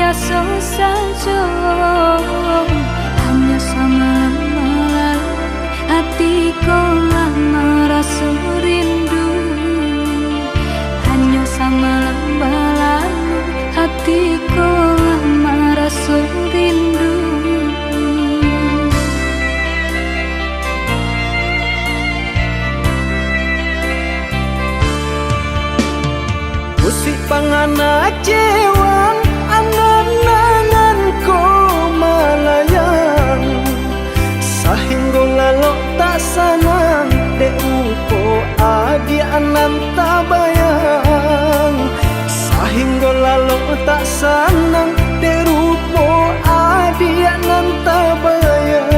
rasa saja, hanya sama malam hatiku lama rasa rindu, hanya sama malam hatiku lama rasa rindu. Musik pangana cewang angan-angan ko malayan, sahingga lalu tak sanang dek rupo adi anan tabayang, sahingga lalu tak sanang dek rupo adi anan tabayang.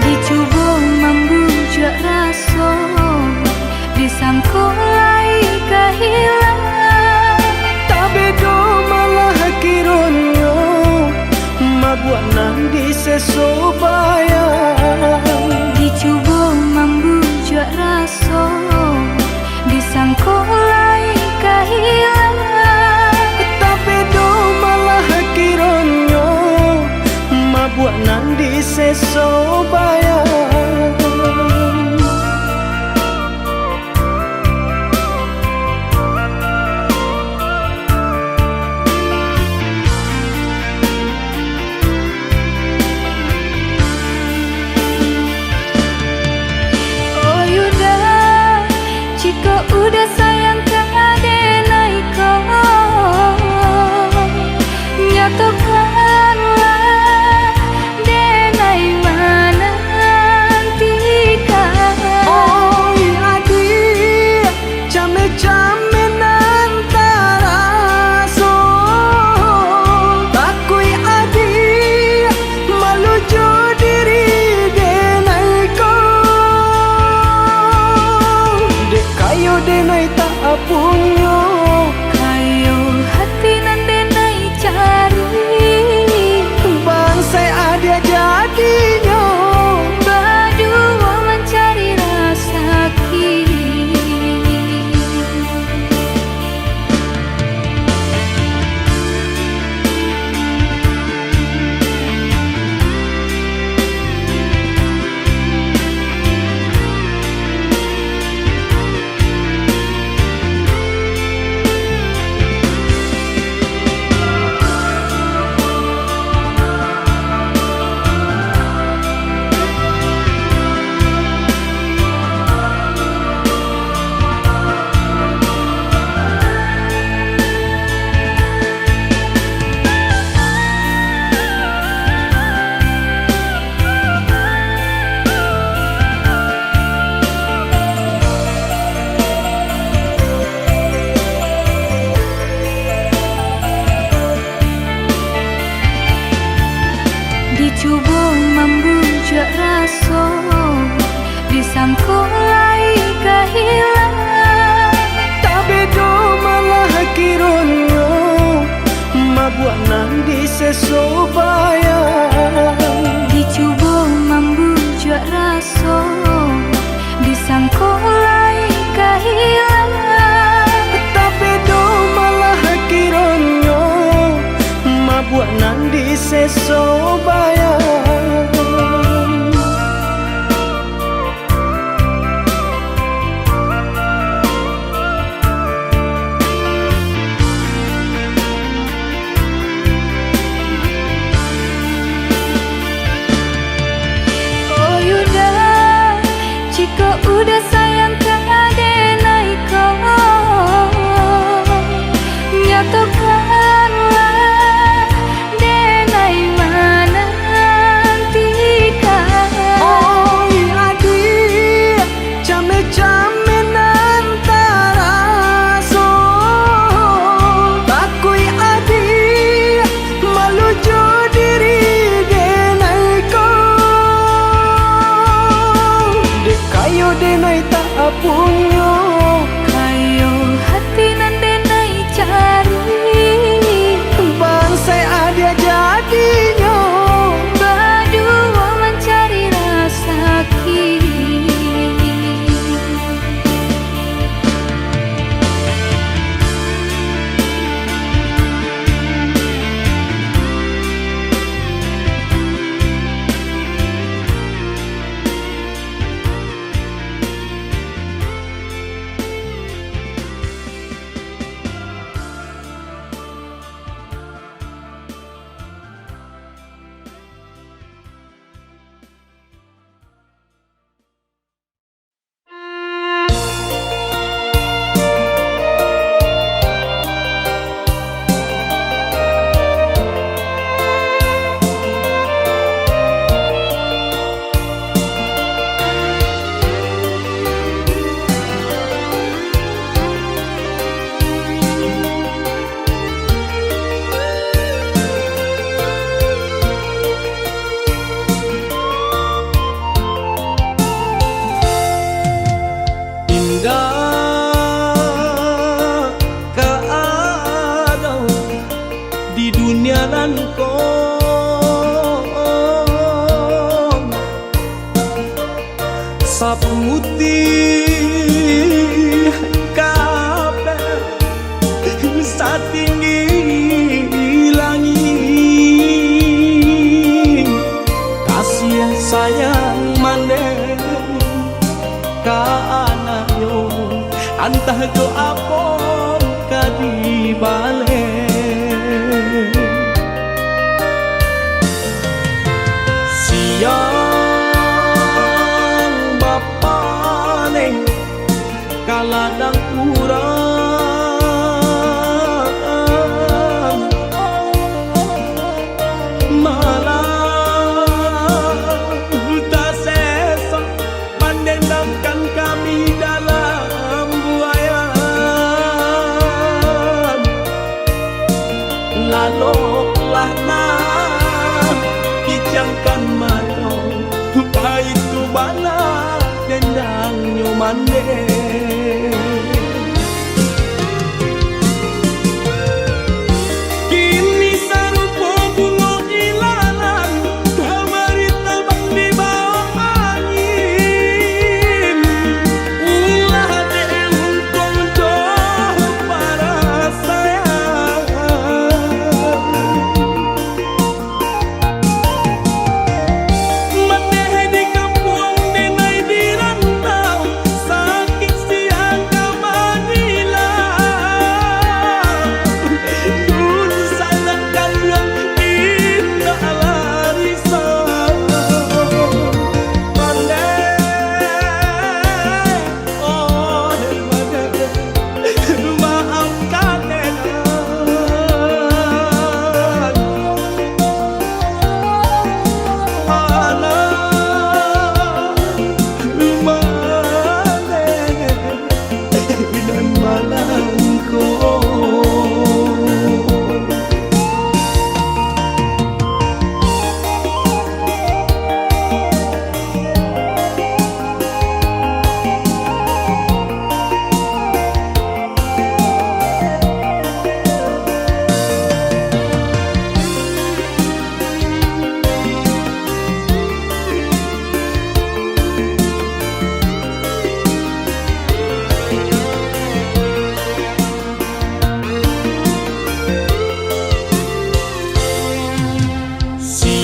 Dicoba membujuk rasa disangkulai kehilangan, tapi do malah kironyo mabuat nang disesobayang. dicoba membujuk rasa disangkulai kehilangan, Tapi do malah kironyo mabuat nang disesobayang. oh yuda jika udah sayang ke adenai kau, nyatakanlah denai mana nantikan. Oi adik, came-came nantara so, takui adik malujo diri denai ko, dek kayo denai tak apunyo. Kayo hati nan denai cari, Bangsai ada jadinya, berdua mencari rasa kini. Dicoba membujuk rasa disangkulai kehilangan, tapi do malah kironyo mabuat nang disesobayang. dicoba membujuk rasa disangkulai kehilangan, Tapi do malah kironyo mabuat nang disesobayang. oh yuda jika udah sayang ke adenai kau, nyatakanlah denai mana putih kabeh satinggi langit. Kasih sayang maneh ka anaknya antah do apon kadi balik. Siang bapane kaladang urang malah tak sesok mendendamkan kami dalam buayan. Laloklah nah kijangkan mata itu bala dendang nyomande. Kini sarupo bunga ilalang kamari tabang di bawah angin. Ulah de untung jauh para sayang.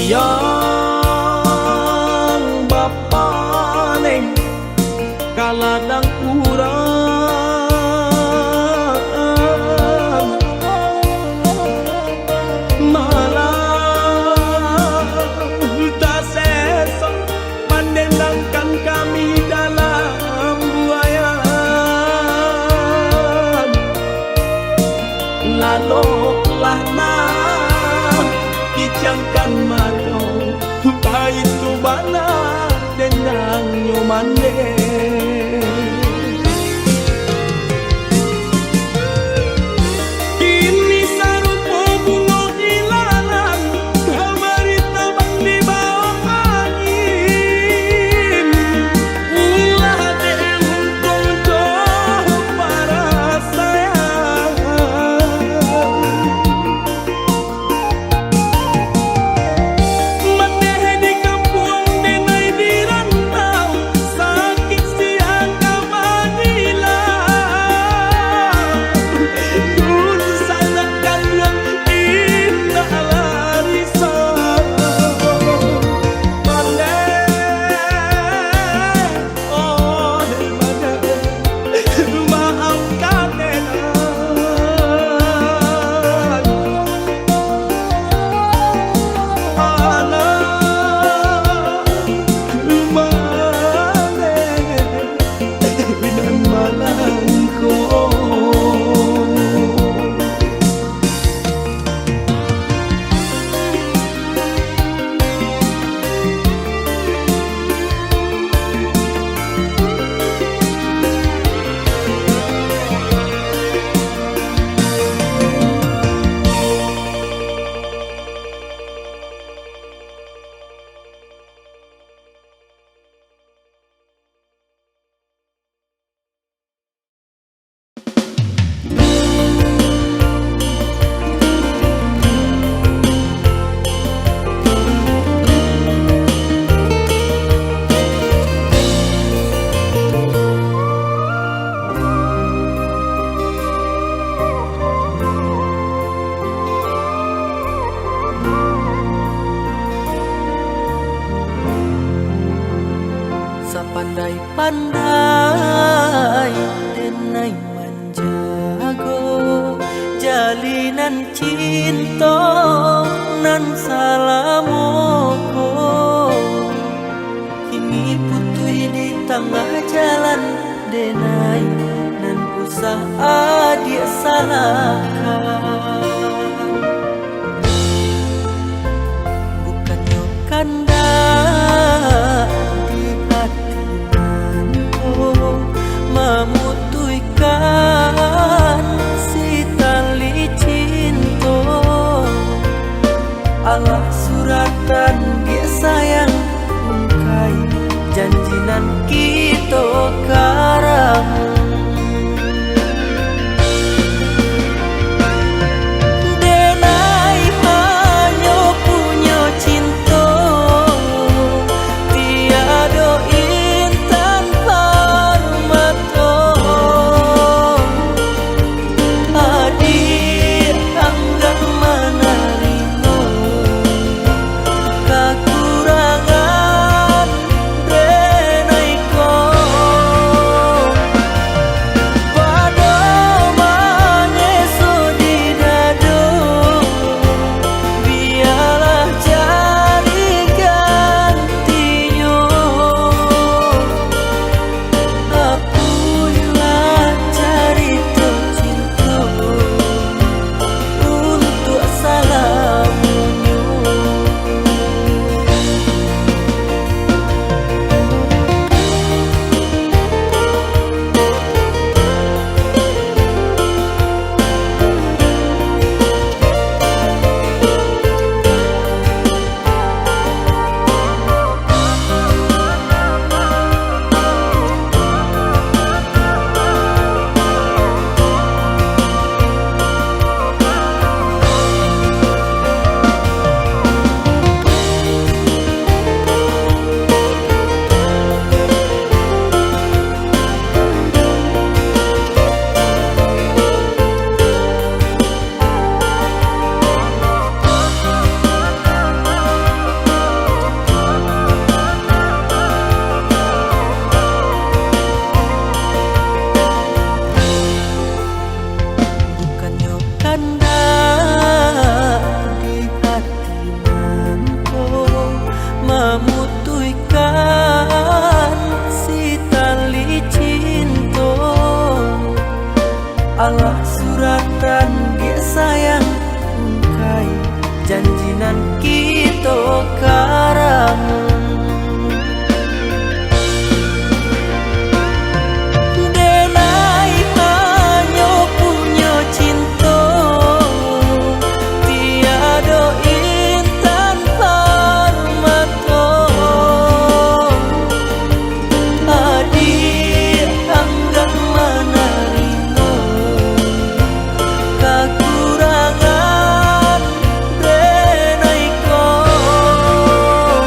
Siang bapane kaladang urang malah tak sesok mendendangkan kami dalam buayan. Laloklah nah kijangkan mata itu bala dendang nyomande. Kini sarupo bunga ilalang kamari tabang di bawah angin. Ulah de untung jauh para sayang. pandai-pandai denai menjago jalinan cinta nan salamoko. Kini putui di tengah jalan denai nan usah dia salahkan. Bukannya kanda di hati nanko memutuikan si tali cinta. Allah suratan dia sayang ungkai janjinan kita karang. Denai hanya punya cinta tiada intan permata. Hadir anggan menerima kekurangan denai kau. Pada menyesu di dado biarlah cari gantinya. Akulah cerita cinta untuk selamanya. Bukannya kanda di hati nanko memutuikan si tali cinta. Allah suratan dia sayang ungkai janjinan kita karang. Denai hanya punya cinta tiada intan permata. Hadir anggan menerima kekurangan denai kau.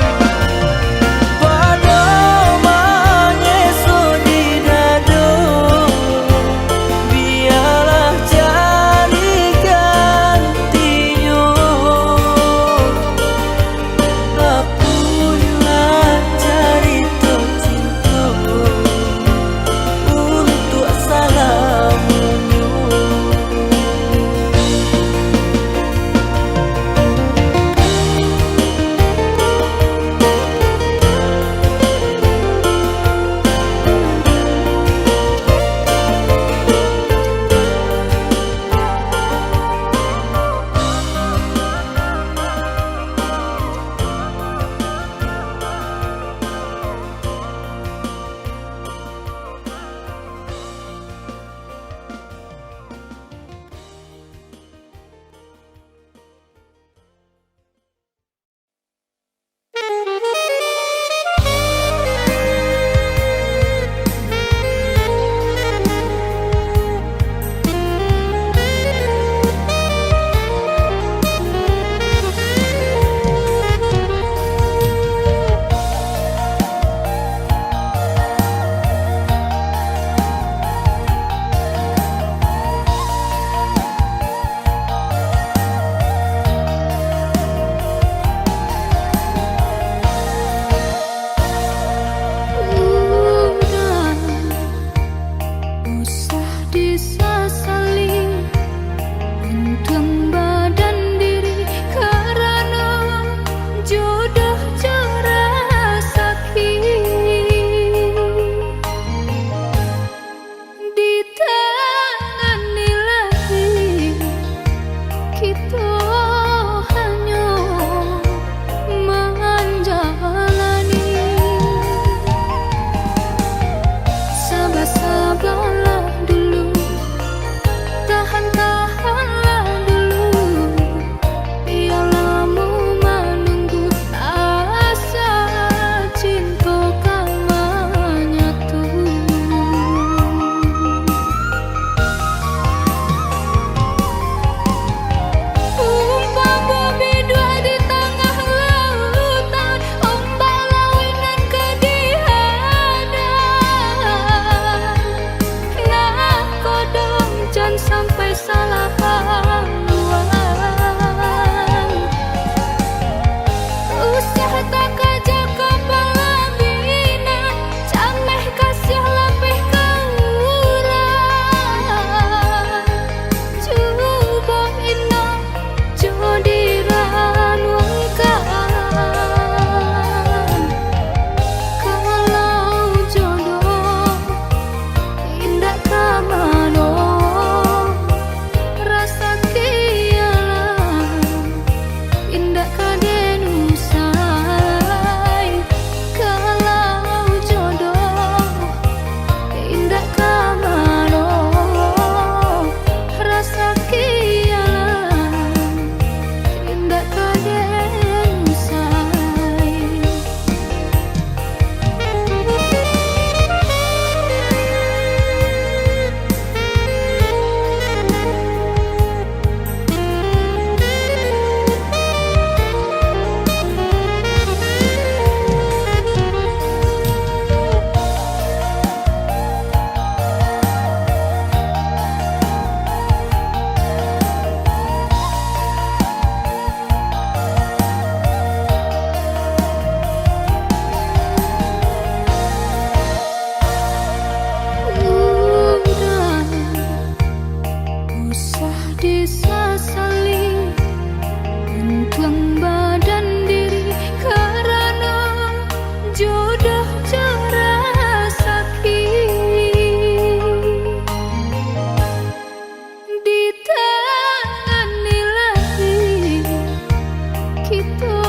kita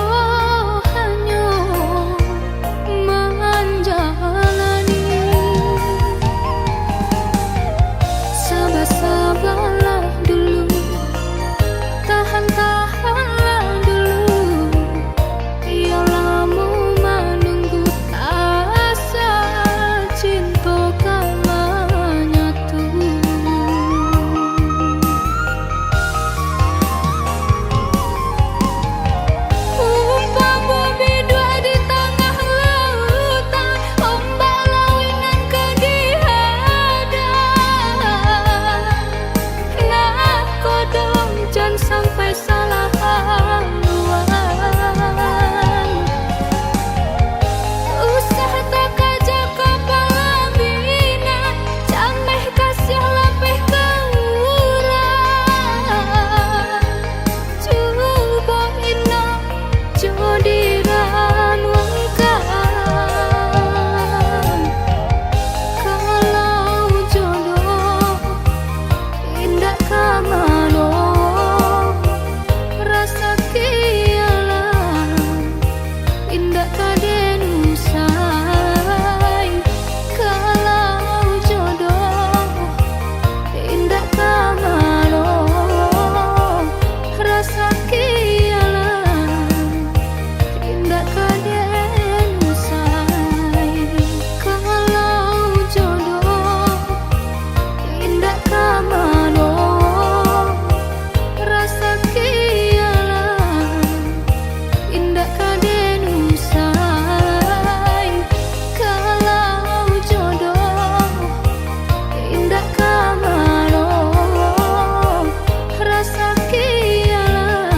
hanya menjalani. Sabar-sabarlah dulu, tahan-tahanlah dulu, yang lama menunggu asa cinta kalanya tuh. Umpama bidua di tengah lautan, ombak lawinan kedihadan. Nah kodong jangan sampai salah haluan. Usah tak kaja kepala bina, jameh kasih lapih keurang. Coba ina jodiran wangkan. Kalau jodoh indah kamano, rasa kialah indah kaden usai. Kalau jodoh indah kamano, rasa kialah indah kaden usai. Kalau jodoh indah kamano, rasa kialah indah kaden usai. Kalau jodoh indah kamano, rasa kialah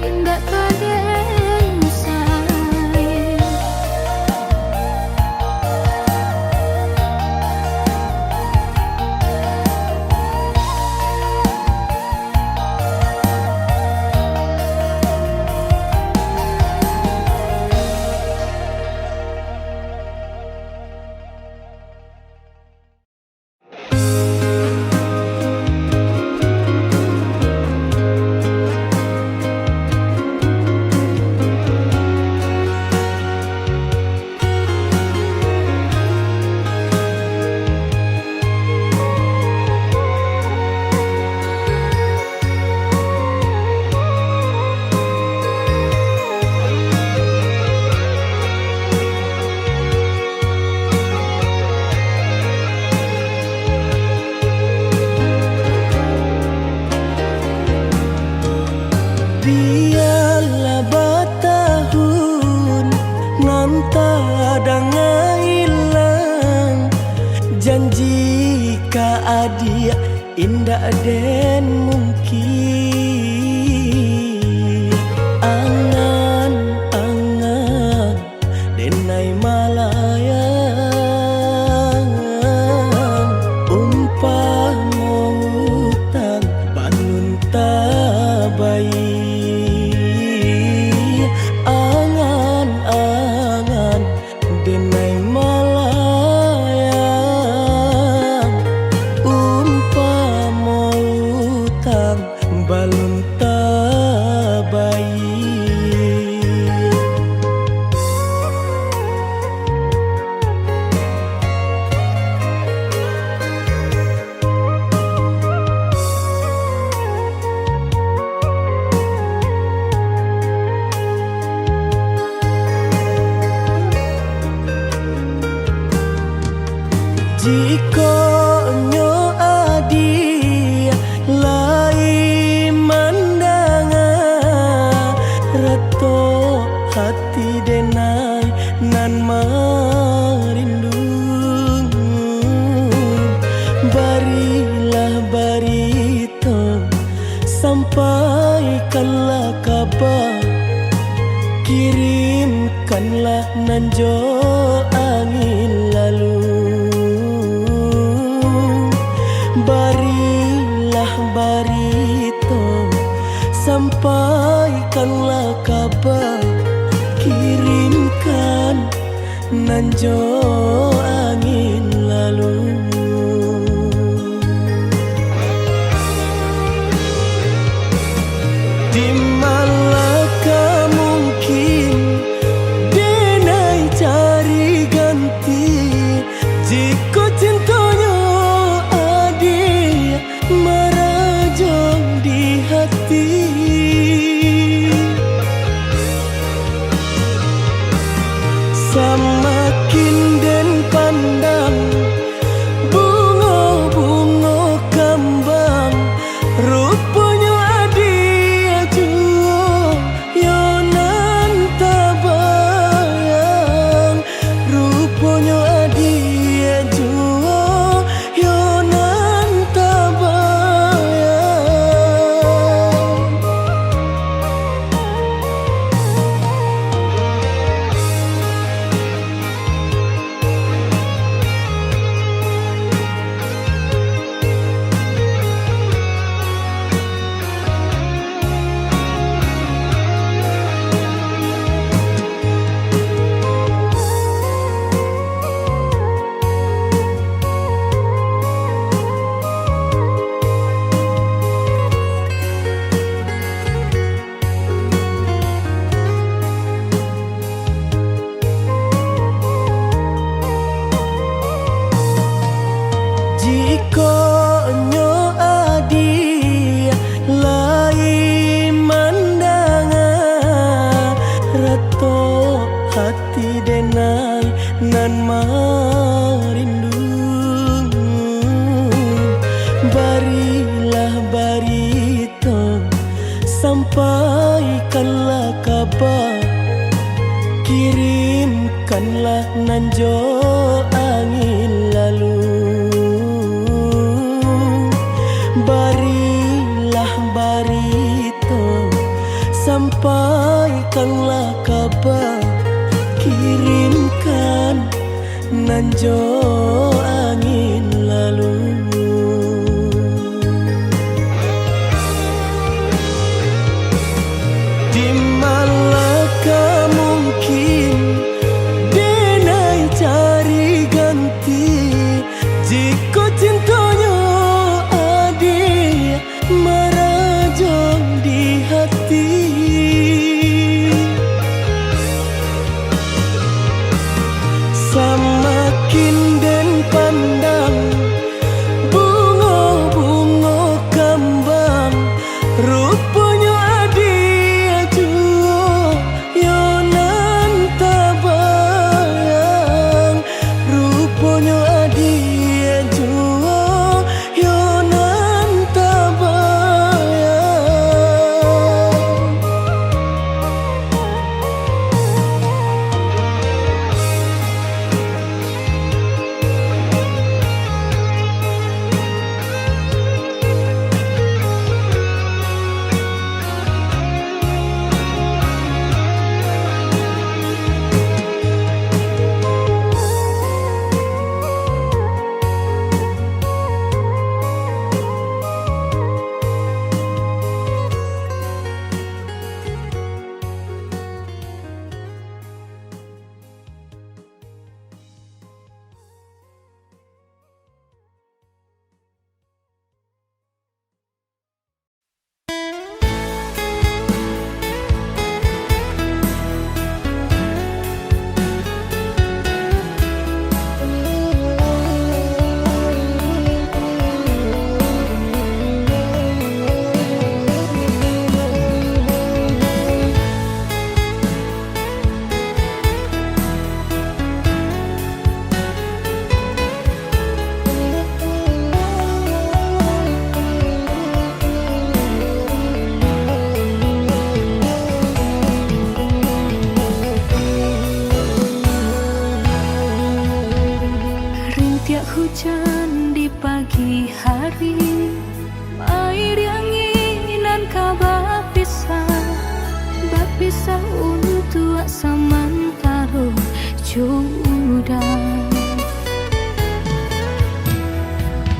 indah kaden usai. Biarlah batahun nan tadanga hilang, janji ka adia indah den mungkin. Angan-angan denai malayang, umpama utang bangun tabai. Angan-angan denai malayang, umpama utang balun tabai. Jika nyo adi lai mandanga, reto hati denai nan marindu. Barilah barito, sampaikanlah kabar, kirimkanlah nanjo angin lalu. Barilah barito, sampaikanlah kabar, kirimkan nanjo angin lalu. Di malam nan merindu. Barilah barito, sampaikanlah kabar, kirimkanlah nanjo angin lalu. Barilah barito, sampaikanlah kabar, kirimkan nanjo angin lalu. Di manakah mungkin denai cari ganti, jika cintanya adik merajang di hati. Samakin den pandang bunga-bunga kembang, rupanya adik juo yonan tabayang. Rupanya adik juo yonan tabayang. Rintiak hujan di pagi hari, air yang inginan kabar pisah untuk samantara jodoh.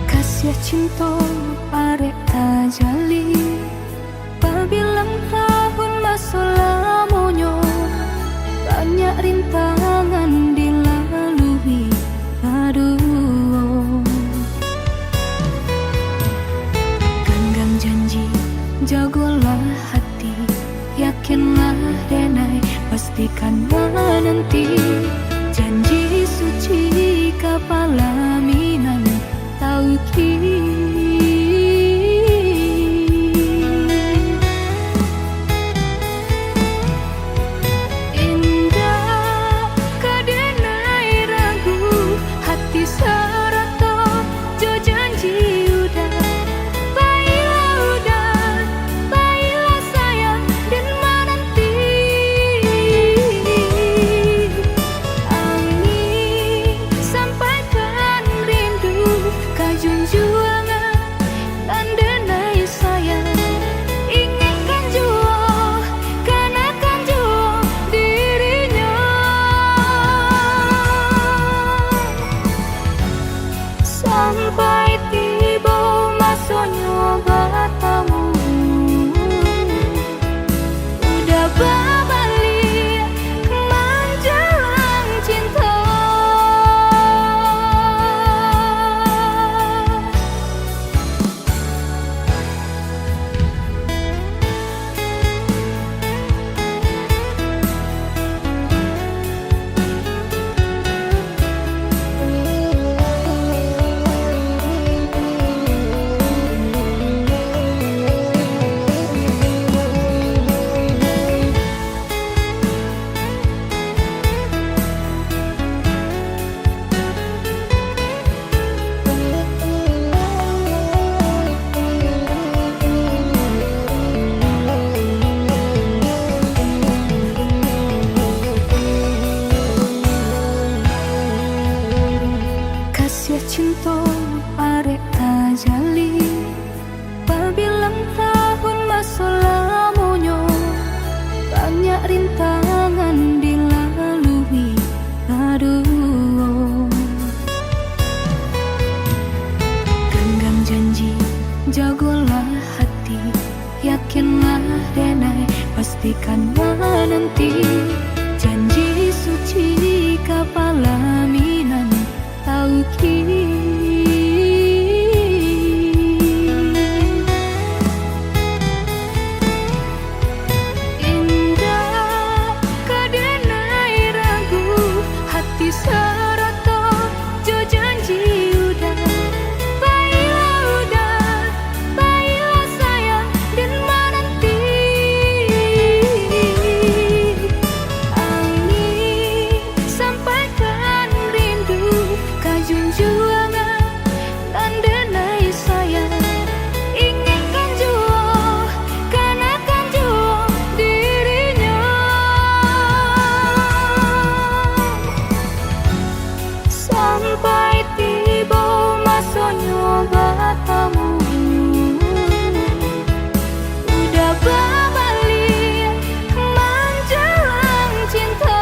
Kasih cinta arek tajali, pabilang tahun masa lamonyo, banyak rintangan dilalui. Aduh, genggam janji, jagolah hati, yakinlah denai, pastikan menanti. Janji suci kepala minan tauki. Junjungan cinta arek tajali pabilang tahun masa lamunya banyak rintangan dilalui. Aduh, genggam janji, jagolah hati, yakinlah denai, pastikan menanti. Janji suci kapalaminan tauki. Indah kadenai ragu, hati serata jo janji udah. Baiklah udah, baiklah sayang dan menanti. Angin sampaikan rindu, kajunjuangan dan denai sayang. Inginkan jua, kanakan jua dirinya. Sampai tiba masanya batamu, udah berbalik menjelang cinta.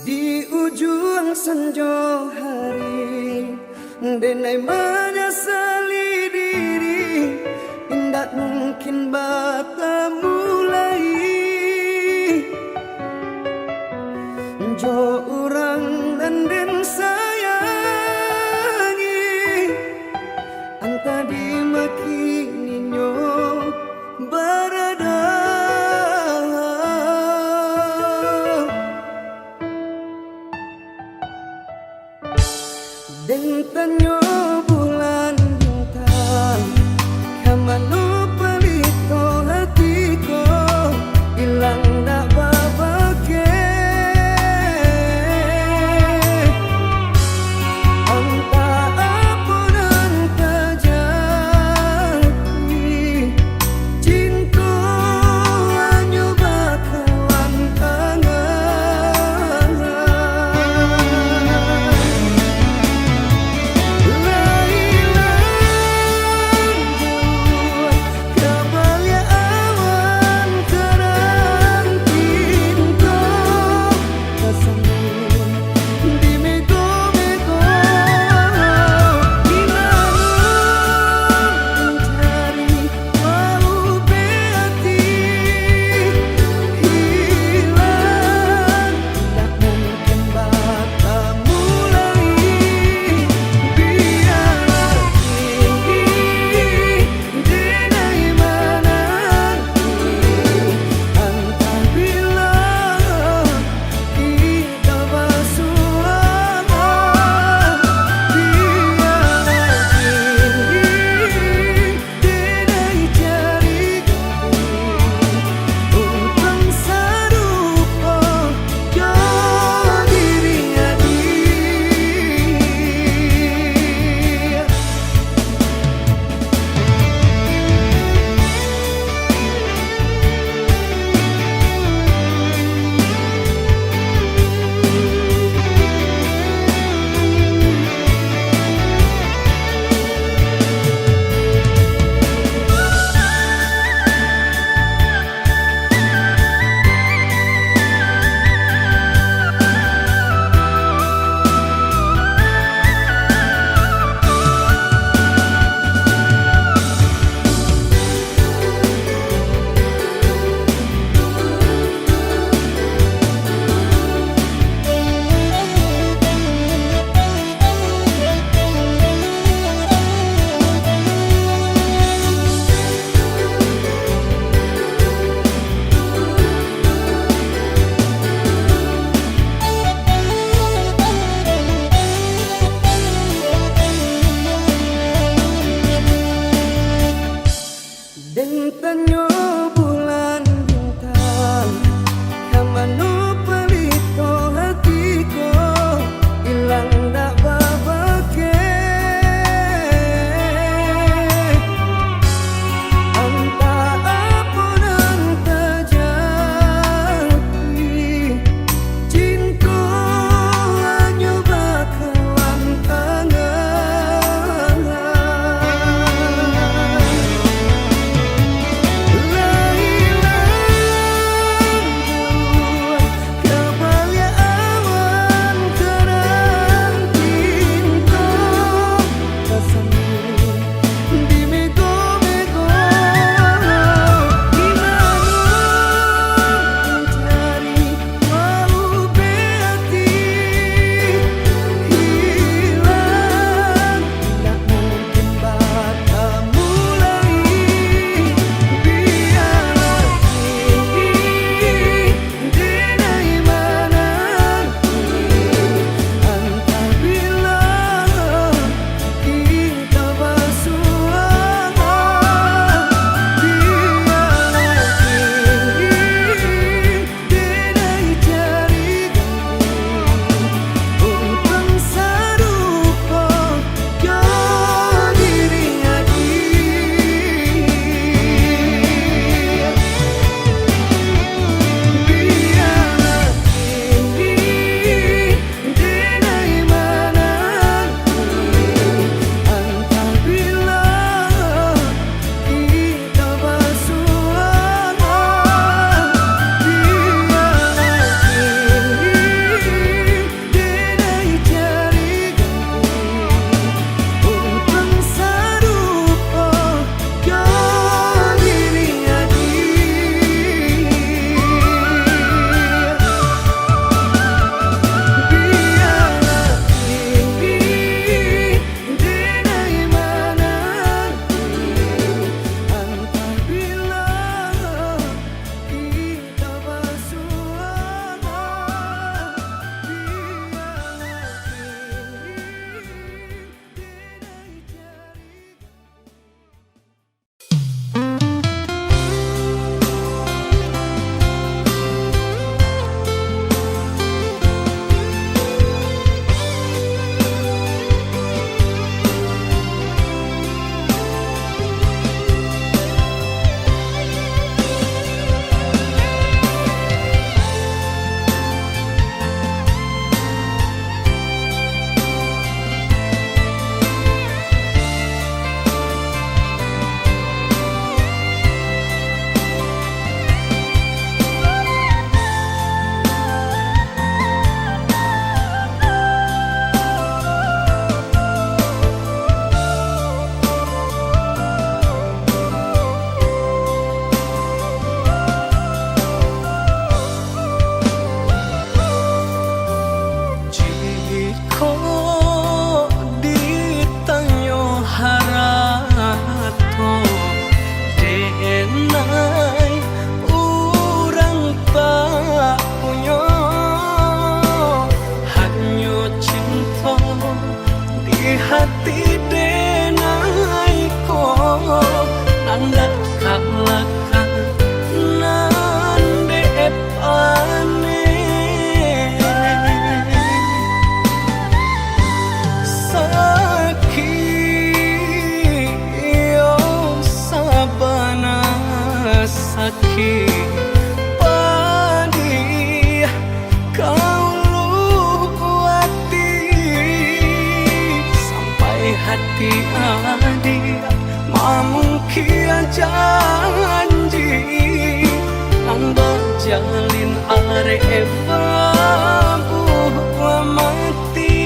Di ujung senja hari, denai menyesali diri, indak mungkin bertemu lagi. Jo orang dan den sayangi, anta di makininyo berada. Den tanyo bulan bintang, kamano palito hatiko, ilang na babake. Anta apa dan terjadi, cinta nanda kalakan nande epane sakit yo sabana sakit padi kau luati sampai hati adik mamungkia janji nang berjalin are babu mati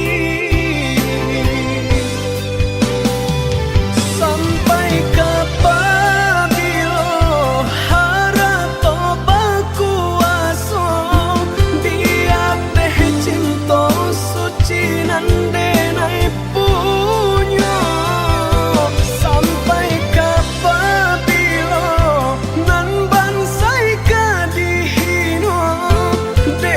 sampai kapabilo harap tobaku aso dia teh cinta suci nande nai punya sampai kapabilo nan bansai kadihino de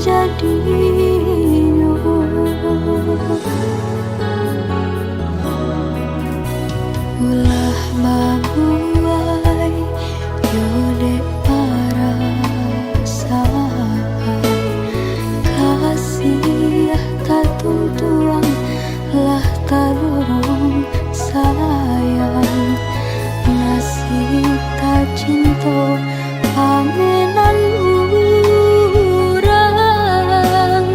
jadi ulah babuai yode perasaan kasih tatuntuan lah tadurung sayang nasib tak cinta aminan urang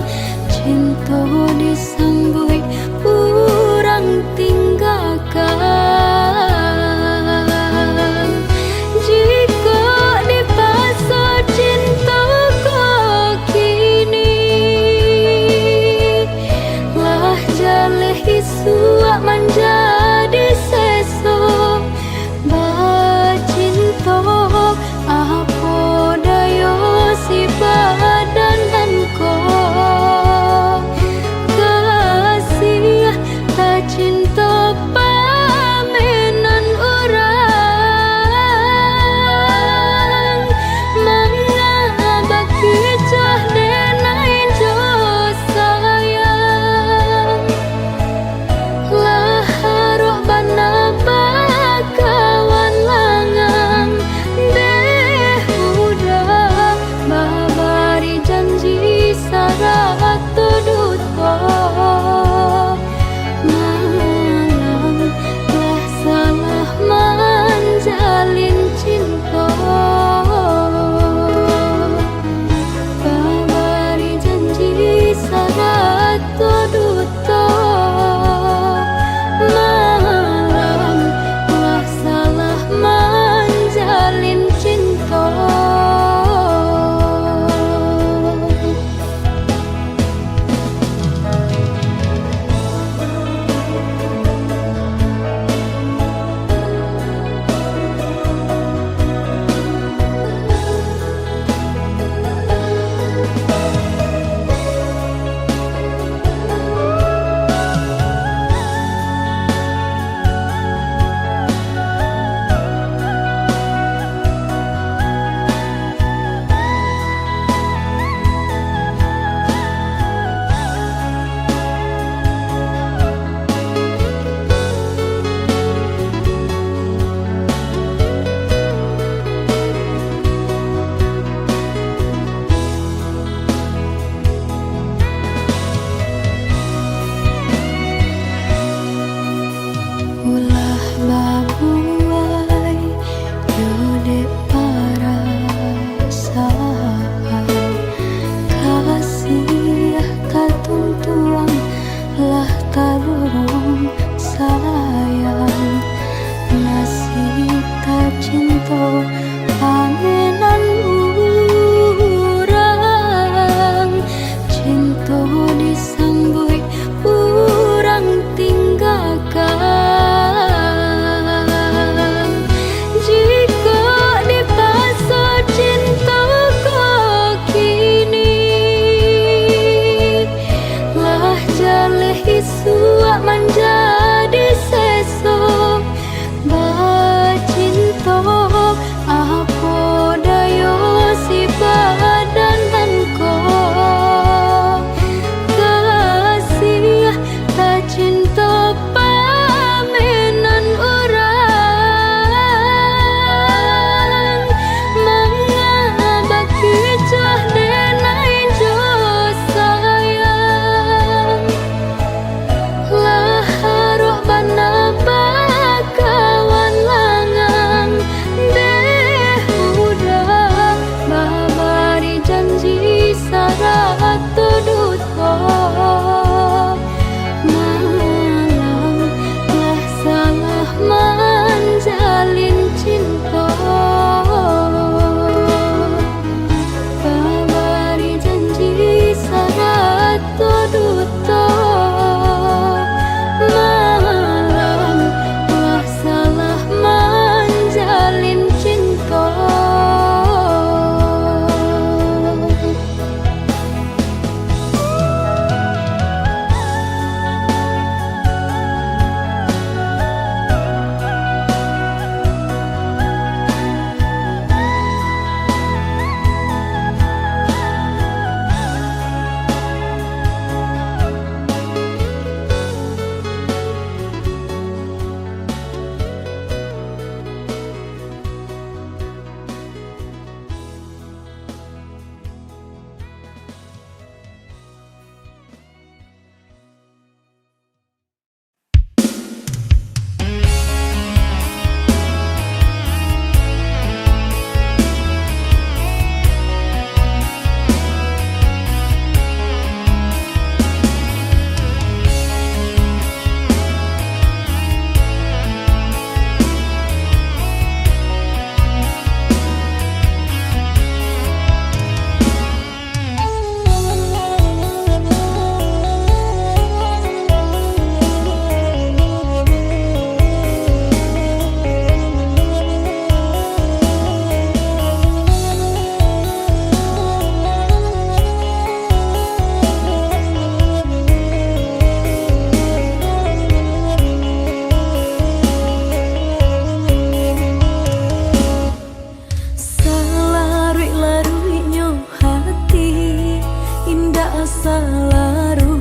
selaru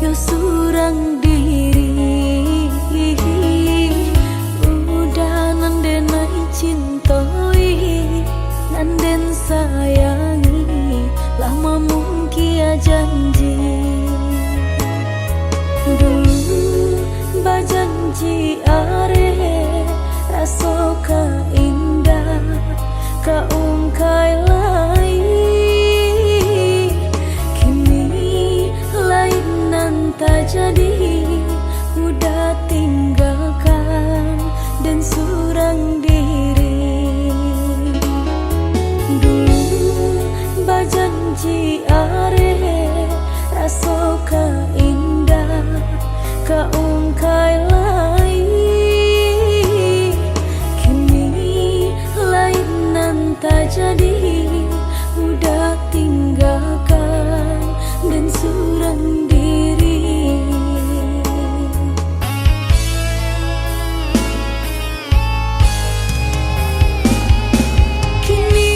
yo surang diri udah nandenai cintoi nanden sayangi lama mungkin janji dulu bajanji are rasoka indah kaungkai lai kini lain nanta jadi udah tinggalkan dan surang diri dulu bajanji are rasoka indah kaungkai lai kini lain nanta jadi udah tinggalkan dan surang diri kini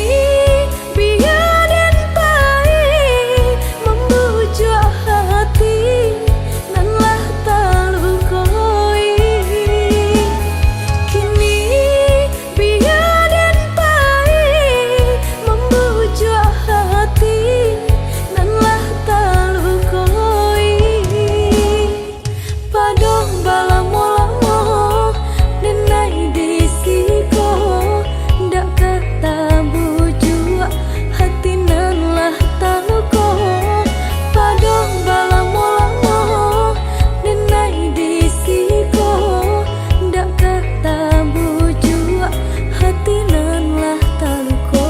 biar dan baik membujuk hati nanlah talukoi kini biar dan baik membujuk hati nanlah talukoi padong balamo-lamo denai disiko ndak kata bujuk hati nanlah taluko padong balamo-lamo denai disiko ndak kata bujuk hati nanlah taluko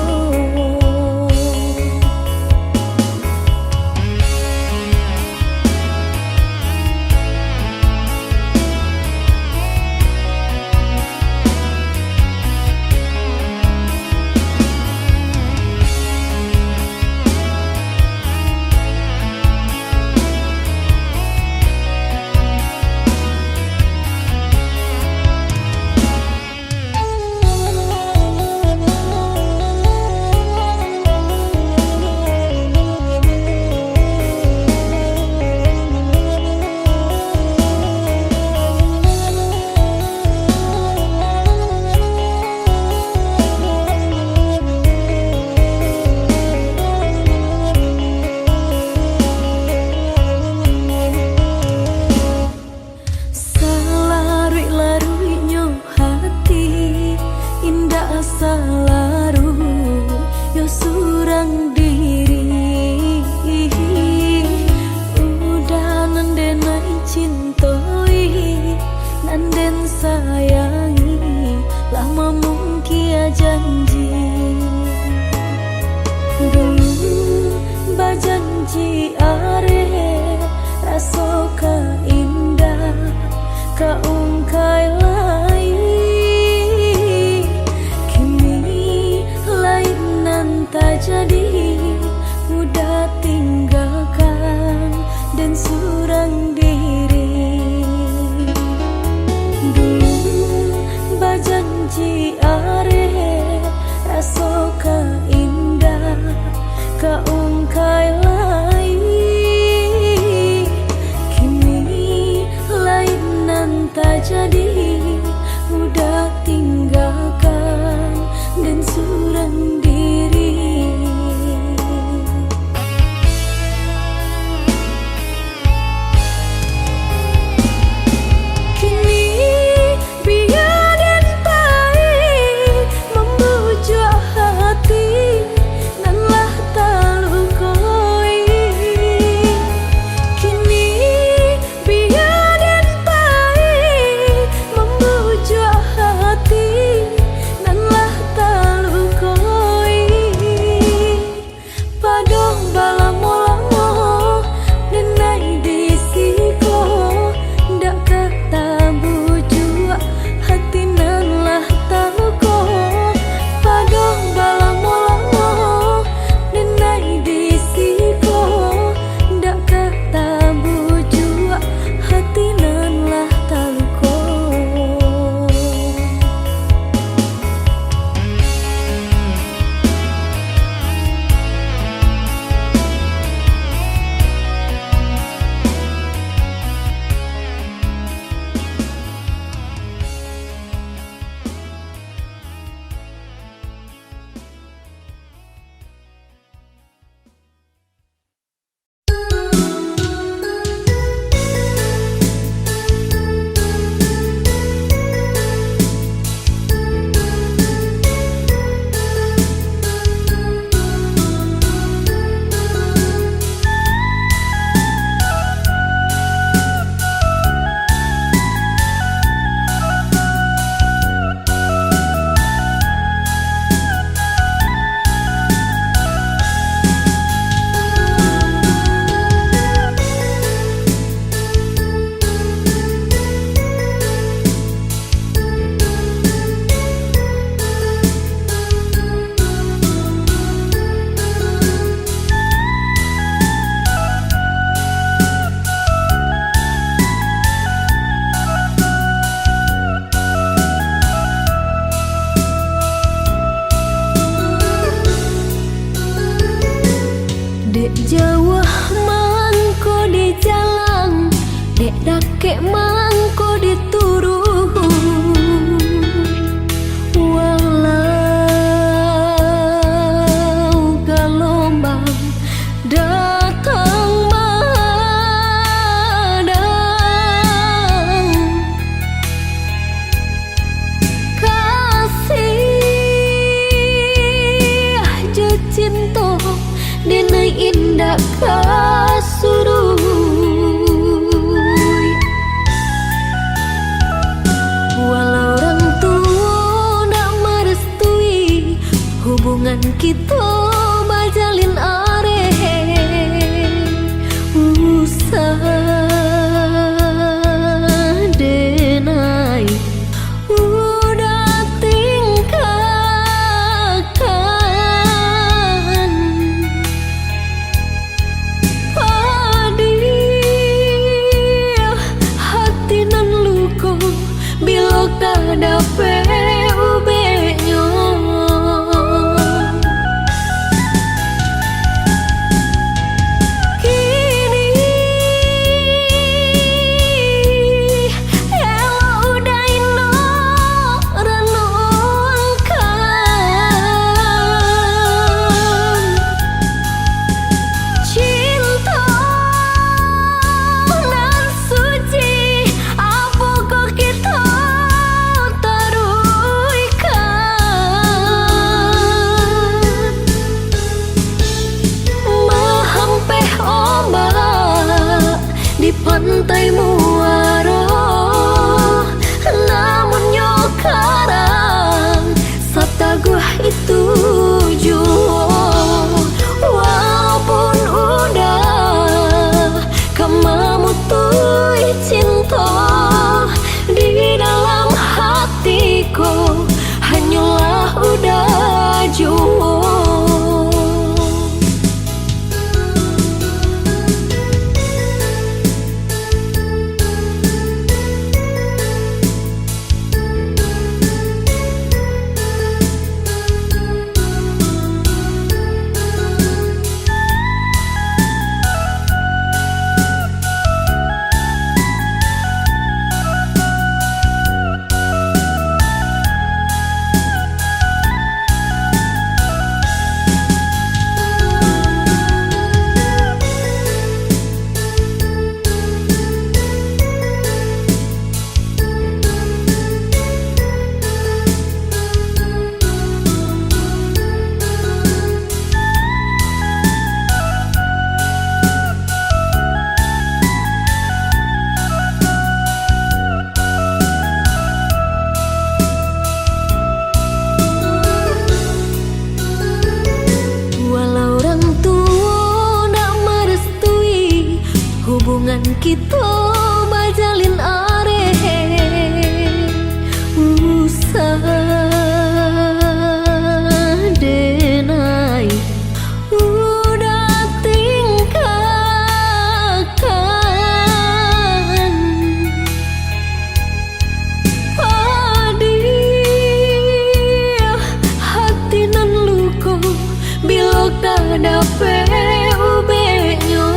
Larui-laruinyo hati indah selaru yo surang diri udah nandenai cintoi nanden sayangi lama mungkin janji dulu bajanji are rasoka indah kaungkai lai kini lain nanta jadi udah tinggalkan dan surang diri dulu bajanji are rasoka indah kaungkai lai kini lain nanta jadi udah tinggalkan dan surang diri kini biar dan baik membujuk hati nanlah talukoi kini biar dan baik Dek Jawa mangko di jalan, dek dakek mangko di turun. Walau gelombang datang madang, kasih aja cinta dena indah kasuruy. Walau orang tua nak merestui hubungan kita bajalin usah denai udah tingkahkan. Padih hati nan luko bila kadape ubenyo. Kini elo udah ino renungkan cinta nan suci apa kok kita taruhkan. Mahampeh ombak di pantai muara, namun nyokarang sataguh itu jua. Walaupun udah kamamutui cinta di dalam hatiku, hanyalah udah jua. Walau orang tua nak merestui hubungan kita bajalin usah denai udah tingkahkan. Padih hati nan luko bila kadape ubenyo.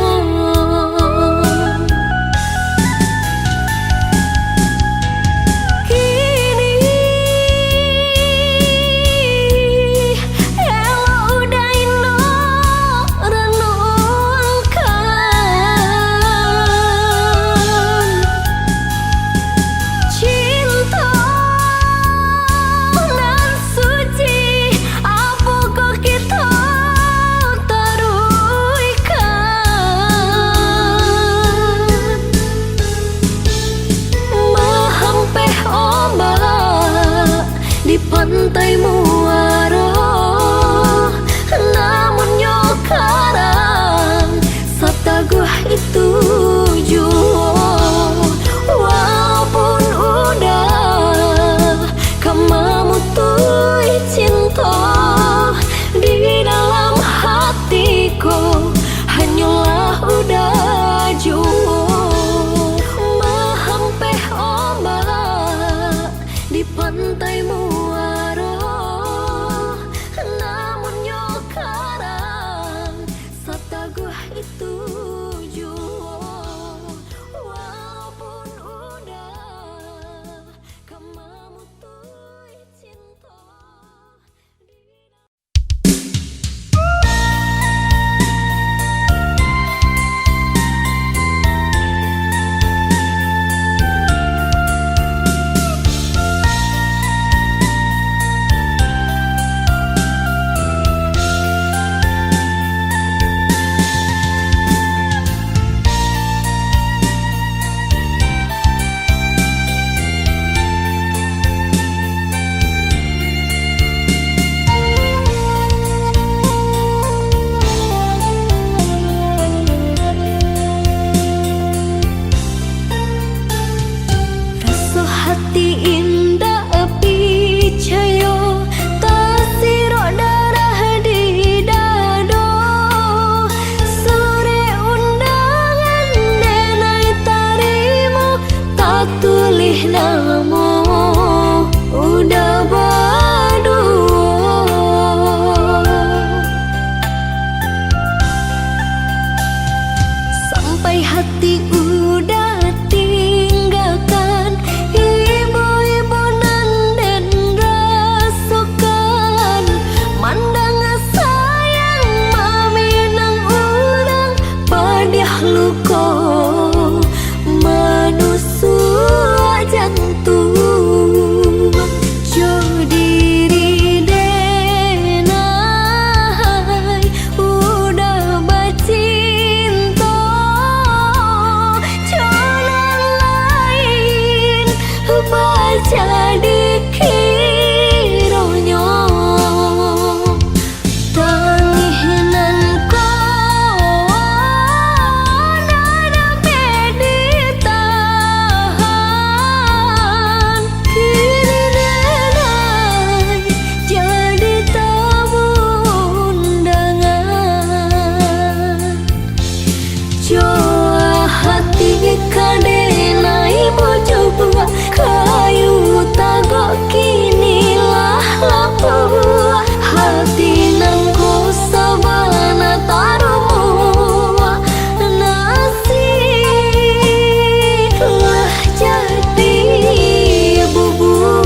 hati udah tinggalkan, ibu-ibu nan den rasukan, mandang sayang mami nang urang padiah luko manusu jantung. Jo diri denai udah bacinta, jalan lain baca dikironyo. Tanginan ko nada meditahan, kini denai jadi tamu undangan. Joa hati kadenai mau coba kayu tagok kini lah lapua, hati nang ko sabana tarumu nasib lah jadi bubur.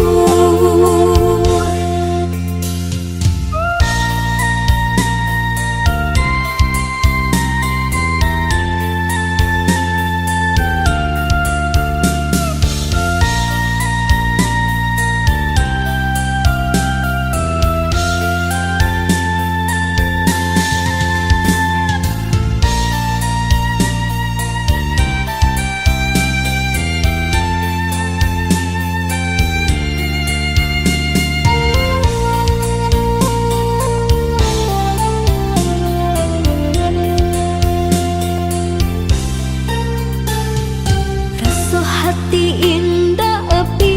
Rasa hati indah api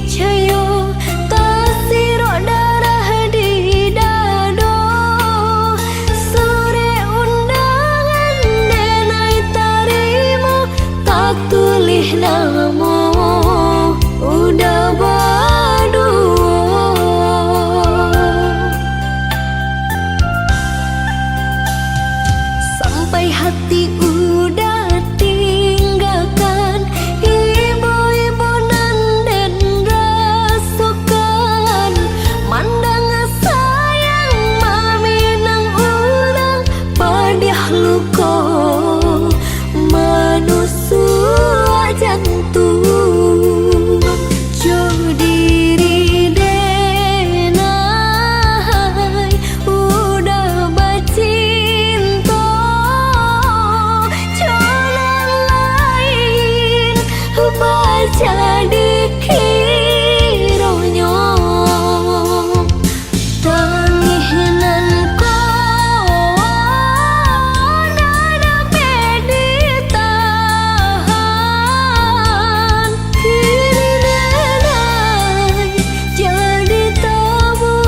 cayo, tasiro darah di dado. Sore undangan denai tarimo, tak tulis namo udah badu. Sampai hati udah tinggalkan, ibu-ibu nan den rasukan, mandang sayang mami nang urang padiah luko manusu jantung. Jo diri denai udah bacinta, jalan lain baca dikironyo. Tanginan ko nada meditahan, kini denai jadi tamu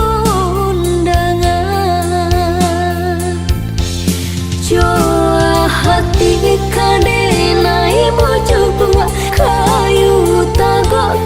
undangan. Joa hati kadenai mau coba kayu tagok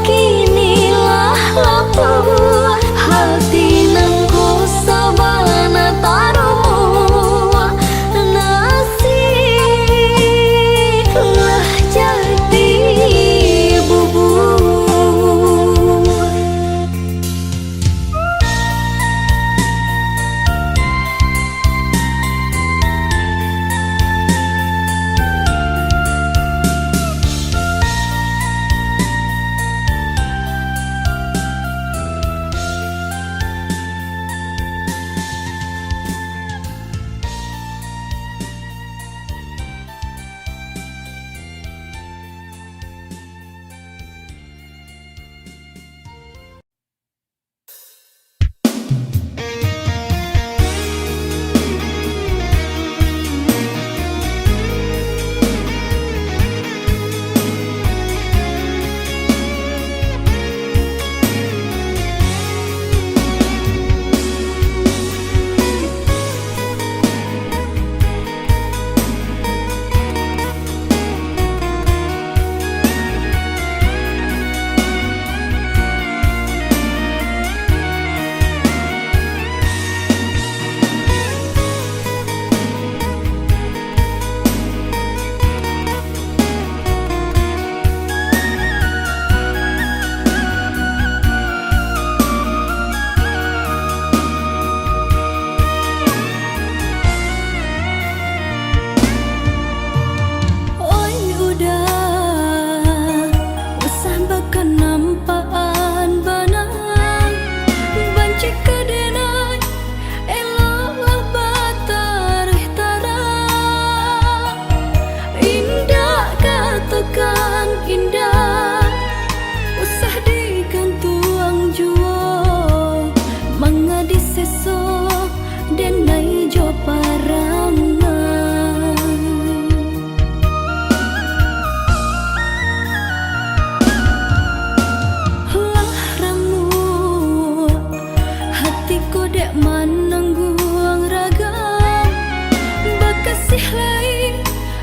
kasih lain,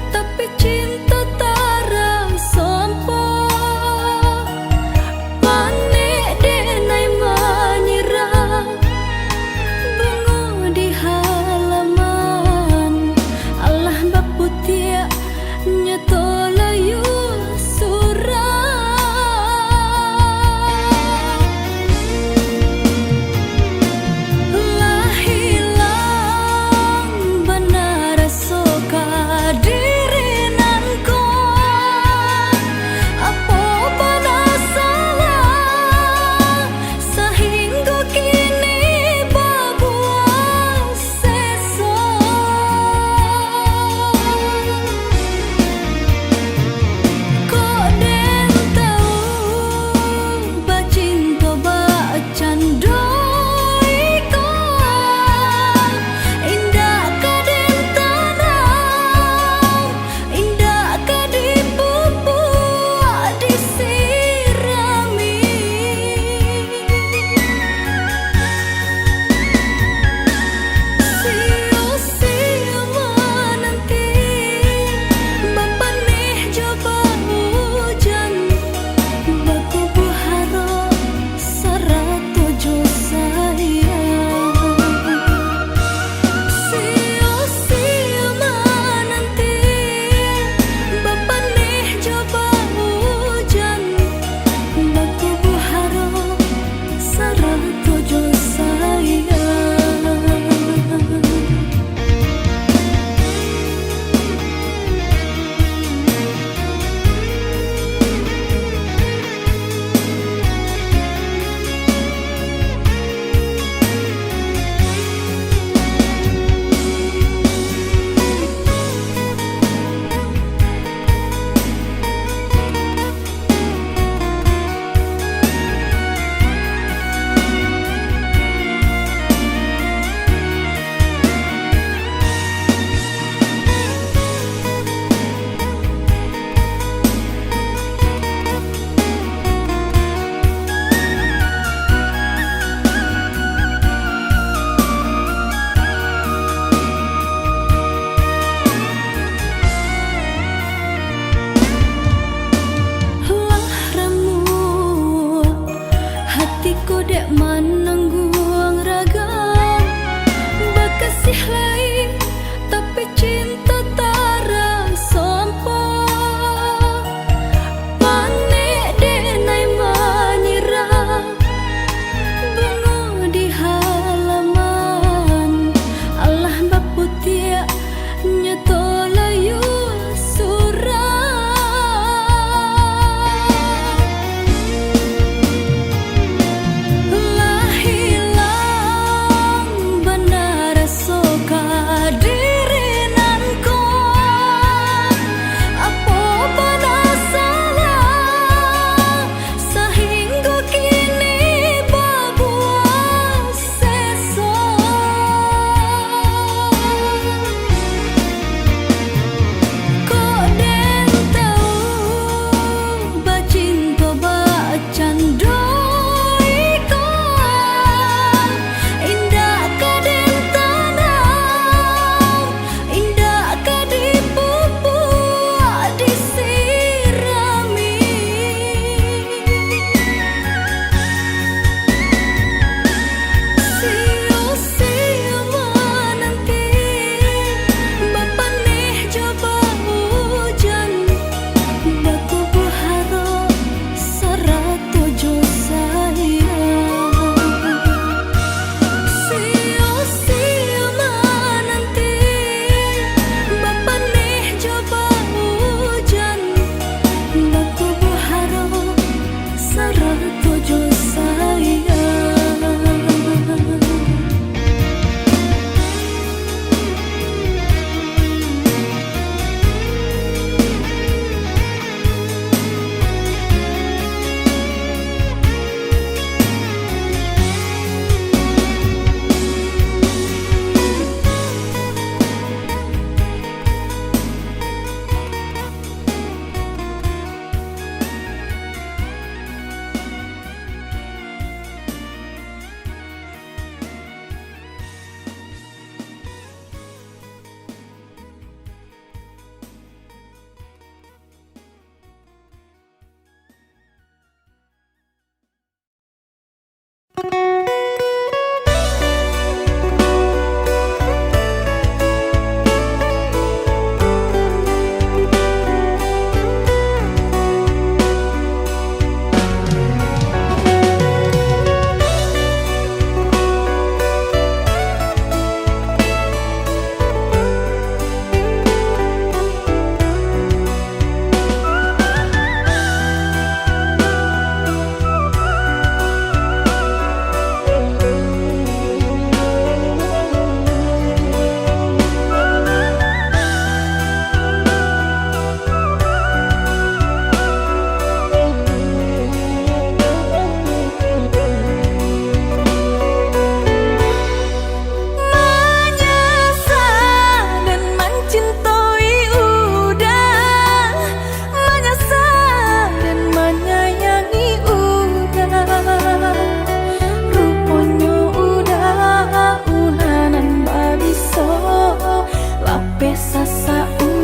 tapi cinta tarang sompo. Panik denai menyerang bunga di halaman. Allah baputia nyeto layu surah. Lah hilang benar rasa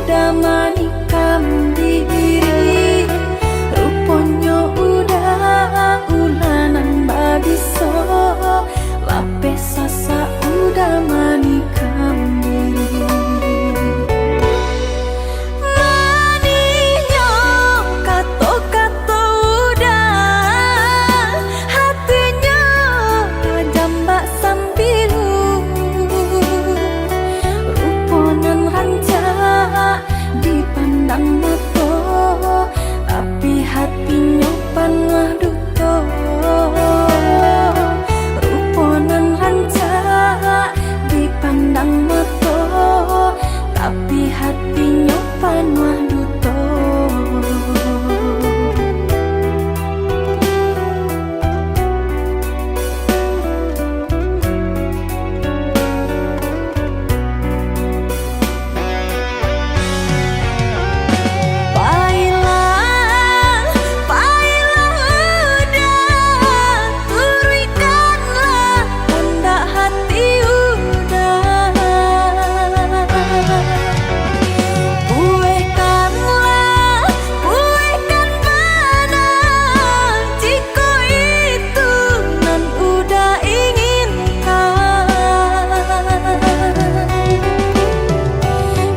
udah manikam diri, ruponyo udah ulanan babiso, lape sasa udah manikam diri. Maninyo kato-kato udah, hatinya jambak sambilu, ruponan ranca dipandang mato, tapi hatinya panah duto. Ruponan ranca dipandang mato, tapi hatinya panah duto. Pailah, pailah udah, turikanlah hendak hati udah. Buihkanlah, buihkan mana, jika itu nan udah inginkan.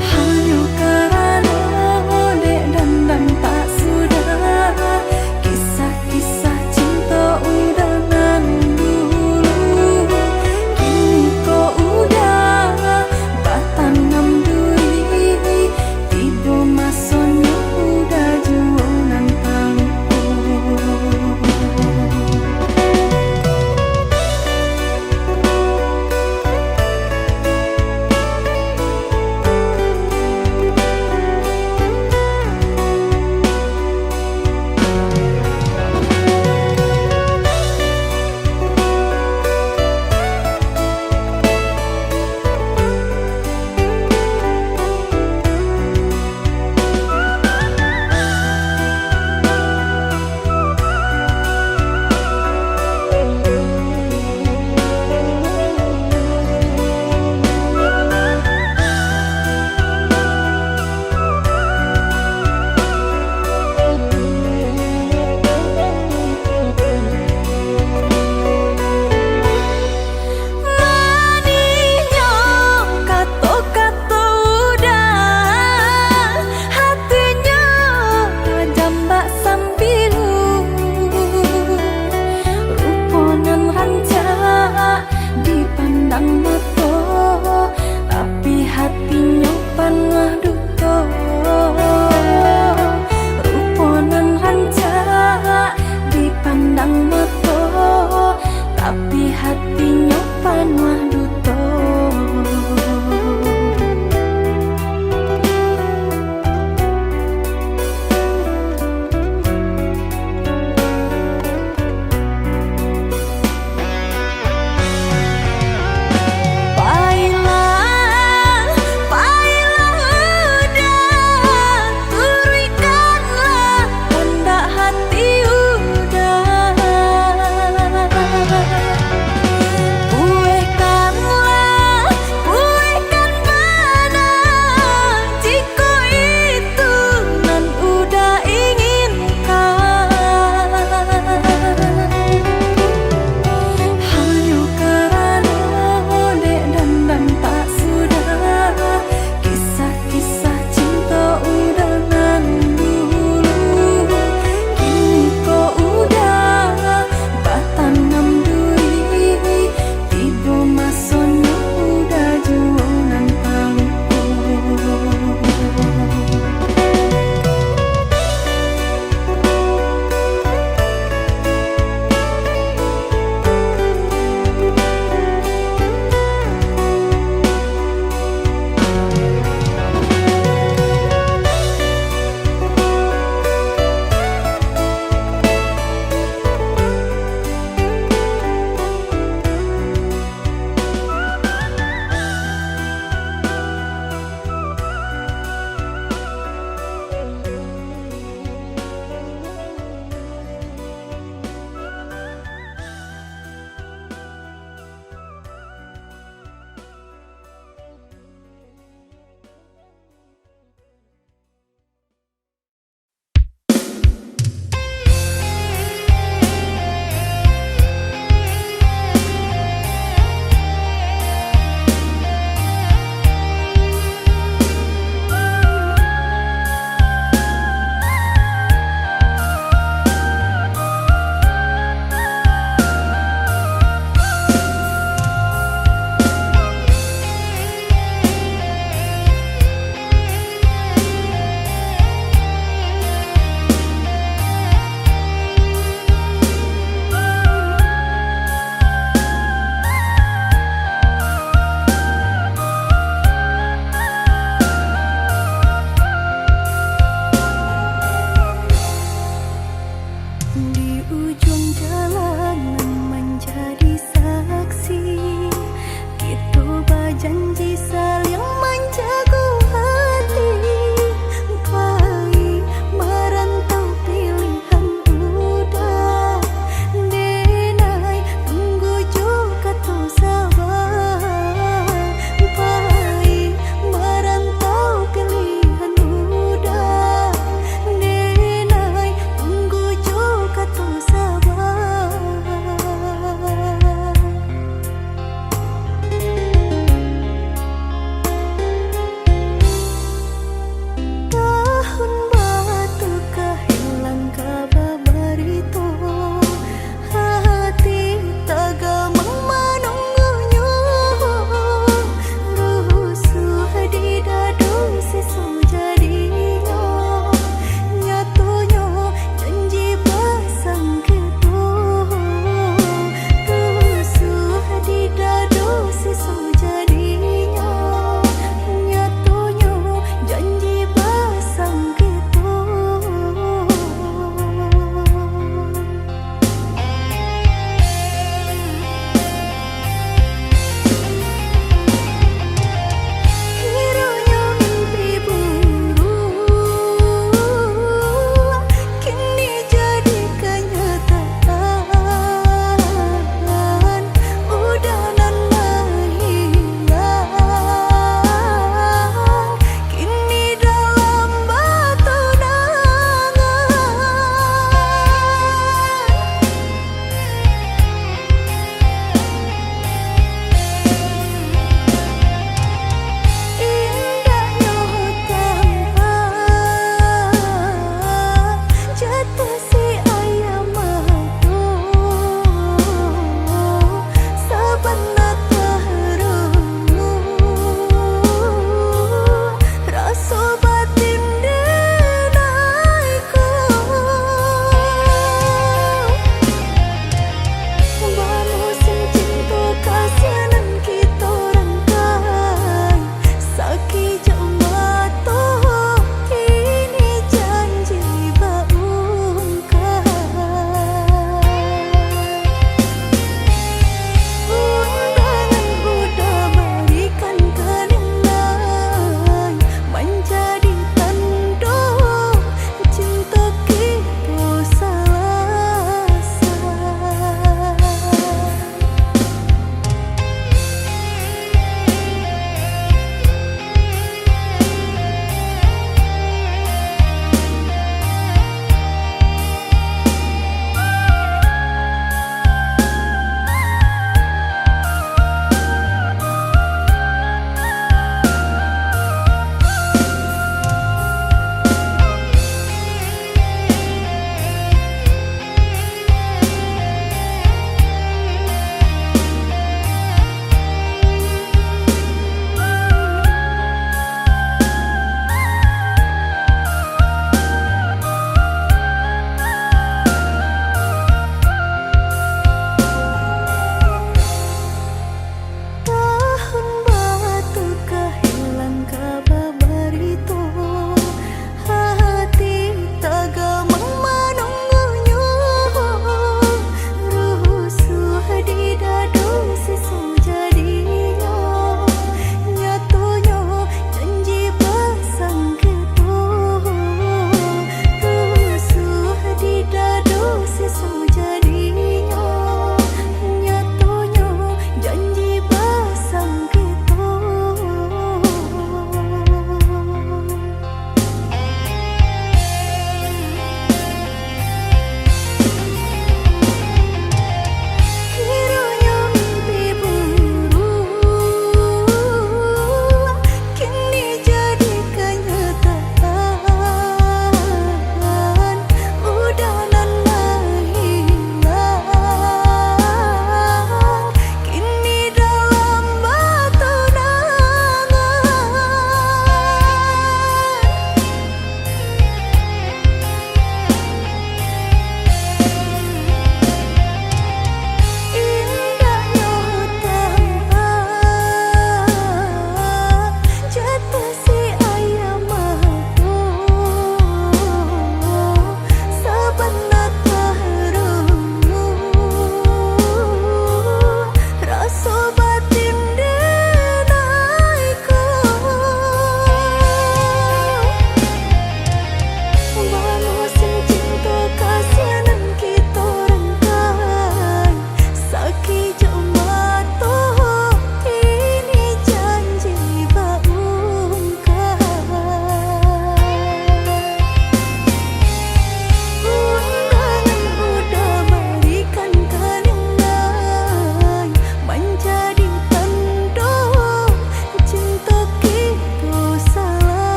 Hanya karena dek dan tak sudah, kisah-kisah cinta udah nan dulu, kini kau udah batanam duri, tiba masanya udah jualan tangku. Maninyo kato-kato udah, hatinya jambak sambilu, ruponan ranca dipandang mato, tapi hatinya panah duto. Ruponan ranca dipandang mato, tapi hatinya panah duto. Pailah, pailah udah, turikanlah hendak hati udah. Buihkan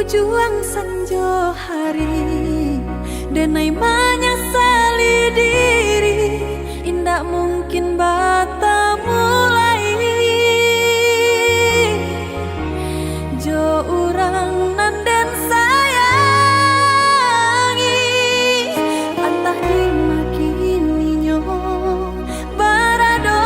juang sanjo hari, denai menyesali diri, indak mungkin bata mulai. Jo urang nan den sayangi, antah dimakininya barado.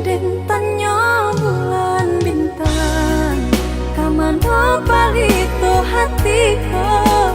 Den tanyo bulan bintang, kamano palito hatiku.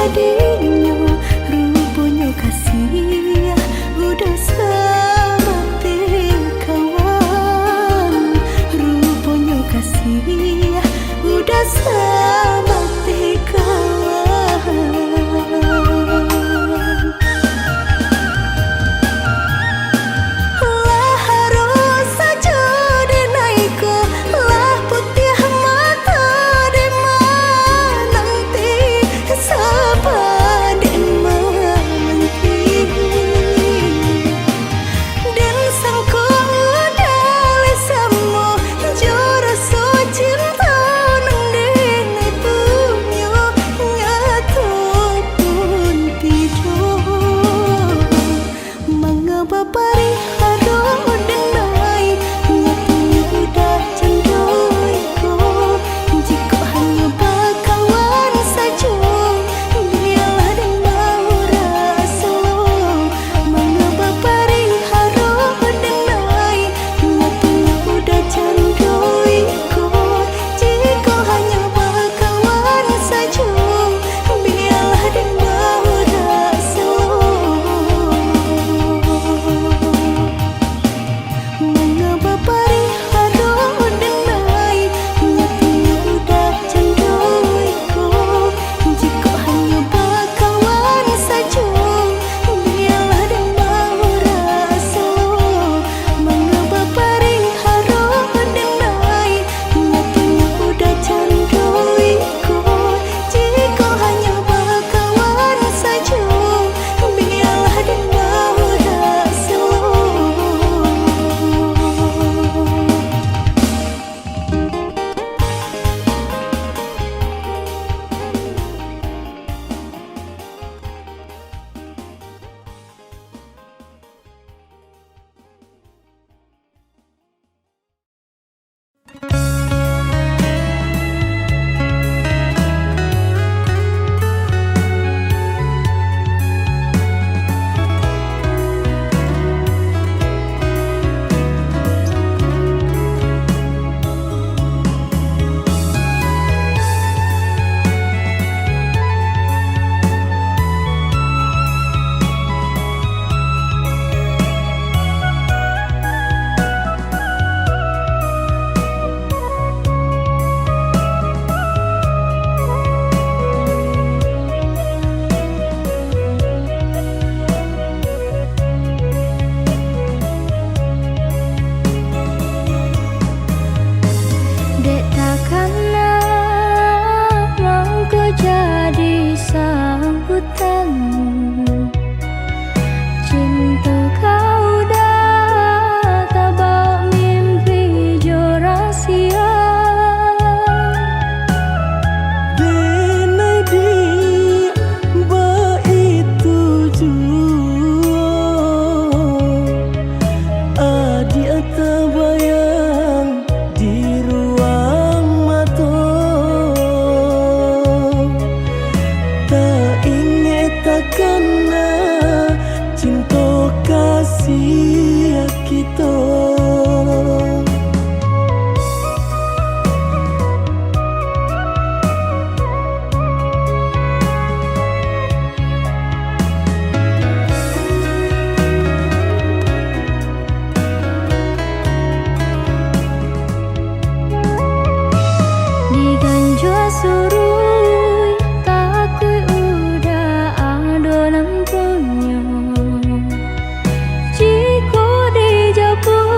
jadinya rupanya kasih udah seperti kawan, rupanya kasih udah seperti kawan. Lah harus saja dinaiku, lah putih mata di nanti sabad nanti dan sangkung udale samo jurus cinta nang dene punyo nyatu pun tidur mangapa pariharo denai nyatunya udah cendoiku jika hanya bakawan saja biarlah dan mau rasa mangapa pariharo denai nyatunya udah cendoiku jika hanya bakawan saja biarlah dan mau rasa mengapa pariharo denai nyatunya udah cendoiku jika hanya bakawan saja biarlah dan mau rasa mengapa pariharo denai nyatunya udah cendoiku jika hanya bakawan saja biarlah dan mau rasa. Dek takkanlah mau kau jadi sambutanmu, cinta kau dah tabak mimpi jo rahsia. Denai di ba itu jua adi atau bayang di ruang mata tak ingat takkan cinta kasih kita. Diganjua surui takui udah ada lampunya jika dijabut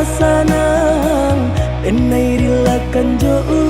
sanang Enai rilakan jo